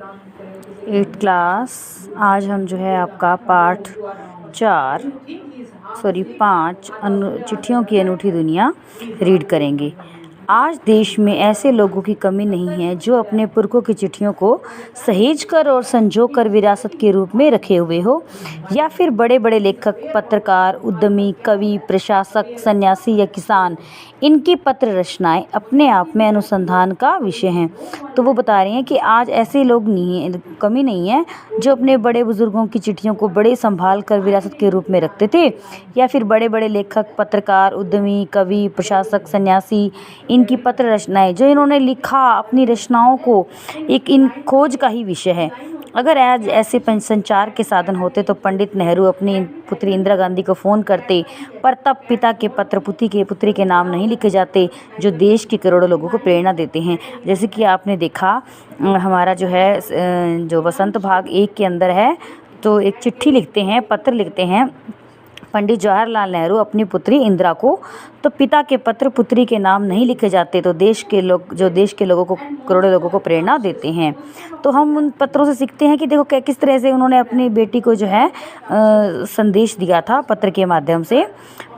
8th class. आज हम जो है आपका पाठ 5 चिट्ठियों की अनूठी दुनिया रीड करेंगे। आज देश में ऐसे लोगों की कमी नहीं है जो अपने पुरखों की चिट्ठियों को सहेज कर और संजो कर विरासत के रूप में रखे हुए हो, या फिर बड़े बड़े लेखक, पत्रकार, उद्यमी, कवि, प्रशासक, सन्यासी या किसान, इनकी पत्र रचनाएं अपने आप में अनुसंधान का विषय हैं। तो वो बता रहे हैं कि आज ऐसे लोग कमी नहीं है जो अपने बड़े बुजुर्गों की चिट्ठियों को बड़े संभाल कर विरासत के रूप में रखते थे, या फिर बड़े बड़े लेखक, पत्रकार, उद्यमी, कवि, प्रशासक, सन्यासी, इनकी पत्र रचनाएं जो इन्होंने लिखा अपनी रचनाओं को एक इन खोज का ही विषय है। अगर आज ऐसे संचार के साधन होते तो पंडित नेहरू अपनी पुत्री इंदिरा गांधी को फ़ोन करते, पर तब पिता के पत्र पुत्री के नाम नहीं लिखे जाते जो देश के करोड़ों लोगों को प्रेरणा देते हैं। जैसे कि आपने देखा हमारा जो है जो वसंत भाग 1 के अंदर है, तो एक चिट्ठी लिखते हैं, पत्र लिखते हैं पंडित जवाहरलाल नेहरू अपनी पुत्री इंदिरा को, तो पिता के पत्र पुत्री के नाम नहीं लिखे जाते तो देश के लोगों को, करोड़ों लोगों को प्रेरणा देते हैं। तो हम उन पत्रों से सीखते हैं कि देखो किस तरह से उन्होंने अपनी बेटी को जो है संदेश दिया था पत्र के माध्यम से।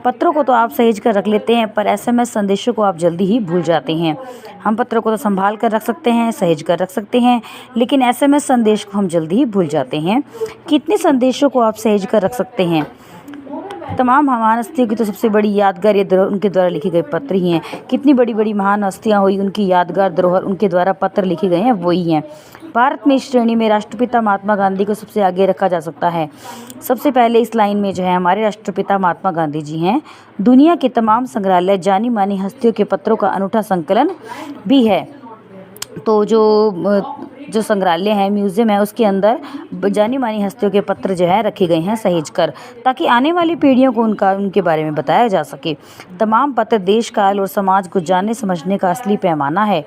पत्रों को तो आप सहेज कर रख लेते हैं, पर एसएमएस संदेशों को आप जल्दी ही भूल जाते हैं। हम पत्रों को तो संभाल कर रख सकते हैं, सहेज कर रख सकते हैं, लेकिन एसएमएस संदेश को हम जल्दी ही भूल जाते हैं। कितने संदेशों को आप सहेज कर रख सकते हैं? तमाम महान हस्तियों की तो सबसे बड़ी यादगार ये उनके द्वारा लिखे गए पत्र ही हैं। कितनी बड़ी बड़ी महान हस्तियां हुई, उनकी यादगार धरोहर उनके द्वारा पत्र लिखे गए हैं वही हैं। भारत में इस श्रेणी में राष्ट्रपिता महात्मा गांधी को सबसे आगे रखा जा सकता है। सबसे पहले इस लाइन में जो है हमारे राष्ट्रपिता महात्मा गांधी जी हैं। दुनिया के तमाम संग्रहालय जानी मानी हस्तियों के पत्रों का अनूठा संकलन भी है। तो जो संग्रहालय है, म्यूज़ियम है, उसके अंदर जानी मानी हस्तियों के पत्र जो है रखे गए हैं सहेज कर, ताकि आने वाली पीढ़ियों को उनके बारे में बताया जा सके। तमाम पत्र देश, काल और समाज को जानने समझने का असली पैमाना है।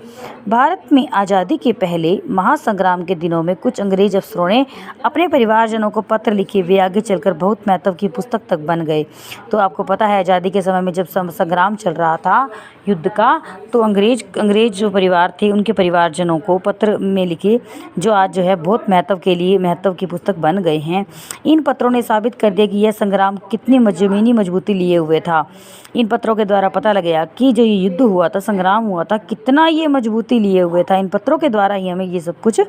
भारत में आज़ादी के पहले महासंग्राम के दिनों में कुछ अंग्रेज अफसरों ने अपने परिवारजनों को पत्र लिखे, वे आगे चलकर बहुत महत्व की पुस्तक तक बन गए। तो आपको पता है आज़ादी के समय में जब संग्राम चल रहा था युद्ध का, तो अंग्रेज जो परिवार थे उनके परिवारजनों को पत्र में लिखे जो आज जो है बहुत महत्व की पुस्तक बन गए हैं। इन पत्रों ने साबित कर दिया कि यह संग्राम कितनी ज़मीनी मजबूती लिए हुए था। इन पत्रों के द्वारा पता लगा कि जो ये युद्ध हुआ था, संग्राम हुआ था, कितना ये मजबूती लिए हुए था। इन पत्रों के द्वारा ही हमें ये सब कुछ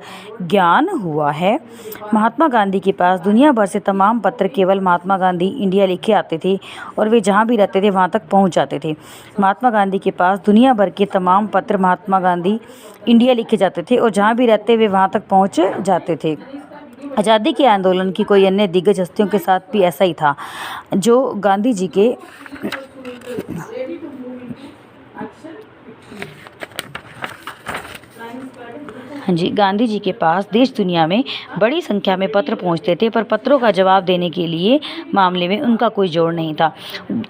ज्ञान हुआ है। महात्मा गांधी के पास दुनिया भर से तमाम पत्र केवल महात्मा गांधी इंडिया लिखे आते थे और वे जहाँ भी रहते थे वहाँ तक पहुँच जाते थे। महात्मा गांधी के पास दुनिया भर के तमाम पत्र महात्मा गांधी इंडिया लिखे जाते थे और जहाँ भी रहते वे वहाँ तक पहुँच जाते थे। आज़ादी के आंदोलन की कोई अन्य दिग्गज हस्तियों के साथ भी ऐसा ही था, जो गांधी जी के गांधी जी के पास देश दुनिया में बड़ी संख्या में पत्र पहुंचते थे, पर पत्रों का जवाब देने के लिए मामले में उनका कोई जोड़ नहीं था।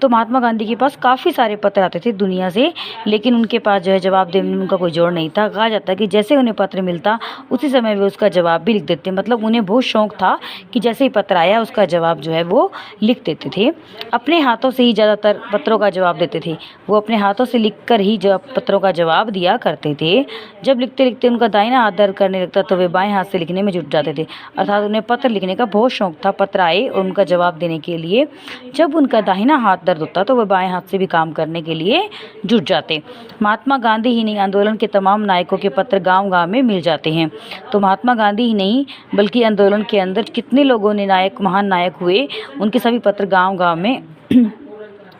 तो महात्मा गांधी के पास काफ़ी सारे पत्र आते थे दुनिया से, लेकिन उनके पास जो है जवाब देने में उनका कोई जोड़ नहीं था। कहा जाता है कि जैसे उन्हें पत्र मिलता उसी समय वे उसका जवाब भी लिख देते। मतलब उन्हें बहुत शौक था कि जैसे ही पत्र आया उसका जवाब जो है वो लिख देते थे। अपने हाथों से ही ज़्यादातर पत्रों का जवाब देते थे। वो अपने हाथों से लिख कर ही पत्रों का जवाब दिया करते थे। जब लिखते लिखते उनका दाहिना हाथ दर्द करने लगता तो वे बाएं हाथ से लिखने में जुट जाते थे। अर्थात उन्हें पत्र लिखने का बहुत शौक था। पत्र आए और उनका जवाब देने के लिए जब उनका दाहिना हाथ दर्द होता तो वे बाएं हाथ से भी काम करने के लिए जुट जाते। महात्मा गांधी ही नहीं, आंदोलन के तमाम नायकों के पत्र गांव-गांव में मिल जाते हैं। तो महात्मा गांधी ही नहीं बल्कि आंदोलन के अंदर कितने लोगों ने महान नायक हुए, उनके सभी पत्र गांव-गांव में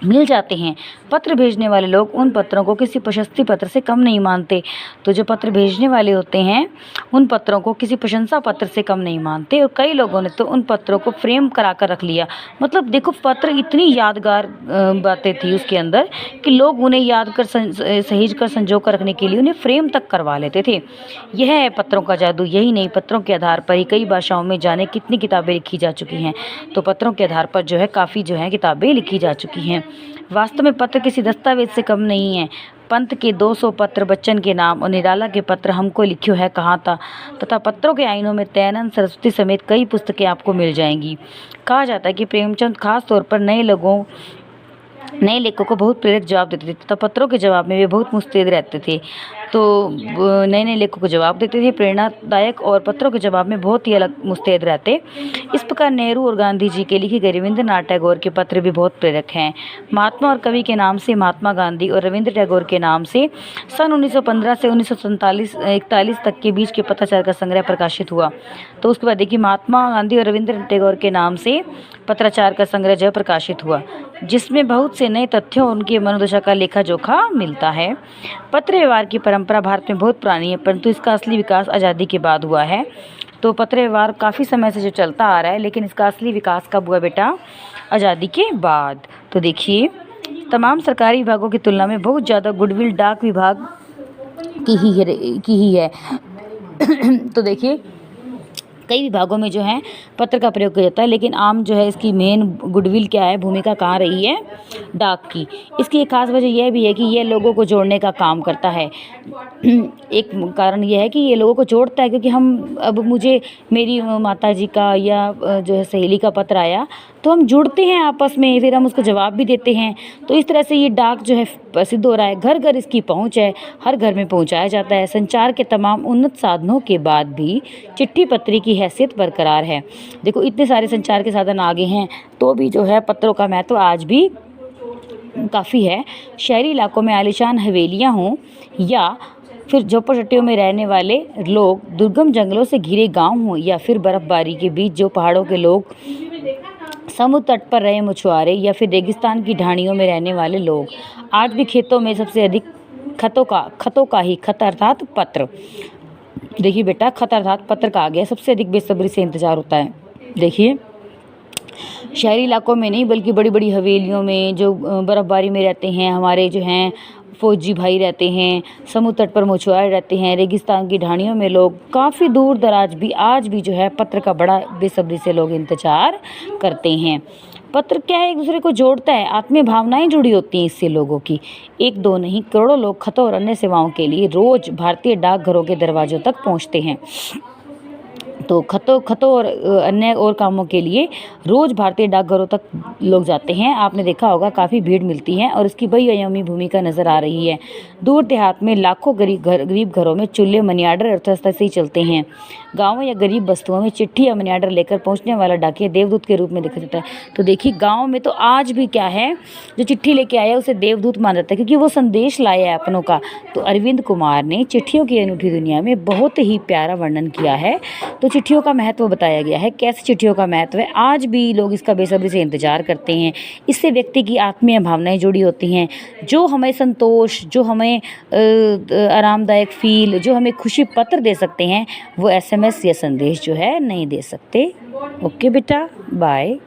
मिल जाते हैं। पत्र भेजने वाले लोग उन पत्रों को किसी प्रशस्ति पत्र से कम नहीं मानते। तो जो पत्र भेजने वाले होते हैं उन पत्रों को किसी प्रशंसा पत्र से कम नहीं मानते। और कई लोगों ने तो उन पत्रों को फ्रेम करा कर रख लिया। मतलब देखो पत्र इतनी यादगार बातें थी उसके अंदर कि लोग उन्हें याद कर सहेज कर संजो कर रखने के लिए उन्हें फ्रेम तक करवा लेते थे। यह है पत्रों का जादू। यही नहीं, पत्रों के आधार पर ही कई भाषाओं में जाने कितनी किताबें लिखी जा चुकी हैं। तो पत्रों के आधार पर जो है काफ़ी जो है किताबें लिखी जा चुकी हैं। वास्तव में पत्र किसी दस्तावेज से कम नहीं है। पंत के 200 पत्र बच्चन के नाम और निराला के पत्र हमको लिखियो है कहाँ था तथा पत्रों के आईनों में दयानंद सरस्वती समेत कई पुस्तकें आपको मिल जाएंगी। कहा जाता है कि प्रेमचंद खास तौर पर नए लेखकों को बहुत प्रेरक जवाब देते थे तथा पत्रों के जवाब में वे बहुत मुस्तैद रहते थे। तो नए नए लेखों को जवाब देते थे, प्रेरणादायक और पत्रों के जवाब में बहुत ही अलग मुस्तैद रहते। इस प्रकार नेहरू और गांधी जी के लिखे गए रविंद्रनाथ टैगोर के पत्र भी बहुत प्रेरक हैं। महात्मा और कवि के नाम से महात्मा गांधी और रविंद्र टैगोर के नाम से सन 1915 से 1941 तक के बीच के पत्राचार का संग्रह प्रकाशित हुआ। तो उसके बाद देखिए, महात्मा गांधी और रविंद्र टैगोर के नाम से पत्राचार का संग्रह जो है प्रकाशित हुआ, जिसमें बहुत से नए तथ्यों और उनकी मनोदशा का लेखा जोखा मिलता है। पत्र व्यवहार की परंपरा भारत में बहुत पुरानी है, परंतु इसका असली विकास आज़ादी के बाद हुआ है। तो पत्र व्यवहार काफ़ी समय से जो चलता आ रहा है, लेकिन इसका असली विकास कब हुआ बेटा? आज़ादी के बाद। तो देखिए, तमाम सरकारी विभागों की तुलना में बहुत ज़्यादा गुडविल डाक विभाग की ही है। तो देखिए, कई विभागों में जो है पत्र का प्रयोग किया जाता है, लेकिन आम जो है इसकी मेन गुडविल क्या है, भूमिका कहाँ रही है? डाक की। इसकी एक खास वजह यह भी है कि यह लोगों को जोड़ने का काम करता है। एक कारण यह है कि ये लोगों को जोड़ता है, क्योंकि अब मुझे मेरी माता जी का या जो है सहेली का पत्र आया, तो हम जुड़ते हैं आपस में, फिर हम उसको जवाब भी देते हैं। तो इस तरह से ये डाक जो है प्रसिद्ध हो रहा है, घर घर इसकी पहुंच है, हर घर में पहुंचाया जाता है। संचार के तमाम उन्नत साधनों के बाद भी चिट्ठी पत्री की हैसियत बरकरार है। देखो, इतने सारे संचार के साधन आगे हैं, तो भी जो है पत्रों का महत्व आज भी काफ़ी है। शहरी इलाकों में आलीशान हवेलियाँ हों या फिर झोपड़पट्टियों में रहने वाले लोग, दुर्गम जंगलों से घिरे गांव हों या फिर बर्फबारी के बीच जो पहाड़ों के लोग, समुद्र तट पर रहे मछुआरे या फिर रेगिस्तान की ढाणियों में रहने वाले लोग, आज भी खेतों में सबसे अधिक खतों का ही खत अर्थात पत्र। देखिए बेटा, खत अर्थात पत्र का आ गया, सबसे अधिक बेसब्री से इंतजार होता है। देखिए, शहरी इलाकों में नहीं बल्कि बड़ी बड़ी हवेलियों में जो बर्फबारी में रहते हैं, हमारे जो हैं फौजी भाई रहते हैं, समुद्र तट पर मछुआरे रहते हैं, रेगिस्तान की ढाणियों में लोग, काफ़ी दूर दराज भी आज भी जो है पत्र का बड़ा बेसब्री से लोग इंतजार करते हैं। पत्र क्या है? एक दूसरे को जोड़ता है, आत्मीय भावनाएं जुड़ी होती हैं इससे लोगों की। एक दो नहीं, करोड़ों लोग खतों और अन्य सेवाओं के लिए रोज भारतीय डाकघरों के दरवाजों तक पहुंचते हैं। तो खतों और अन्य और कामों के लिए रोज़ भारतीय डाकघरों तक लोग जाते हैं। आपने देखा होगा, काफ़ी भीड़ मिलती है और इसकी बहुआयामी भूमिका नज़र आ रही है। दूर देहात में लाखों गरीब घरों में चूल्हे मनी आर्डर अर्थव्यवस्था से ही चलते हैं। गाँव या गरीब बस्तुओं में चिट्ठी या मनी आर्डर लेकर पहुँचने वाला डाकिया देवदूत के रूप में देखा जाता है। तो देखिए, गाँव में तो आज भी क्या है, जो चिट्ठी लेके आया उसे देवदूत माना जाता है, क्योंकि वो संदेश लाया है अपनों का। तो अरविंद कुमार ने चिट्ठियों की अनूठी दुनिया में बहुत ही प्यारा वर्णन किया है। तो चिट्ठियों का महत्व बताया गया है, कैसे चिट्ठियों का महत्व है। आज भी लोग इसका बेसब्री से इंतजार करते हैं। इससे व्यक्ति की आत्मीय भावनाएं जुड़ी होती हैं, जो हमें संतोष, जो हमें आरामदायक फील, जो हमें खुशी पत्र दे सकते हैं, वो SMS या संदेश जो है नहीं दे सकते। ओके बेटा, बाय।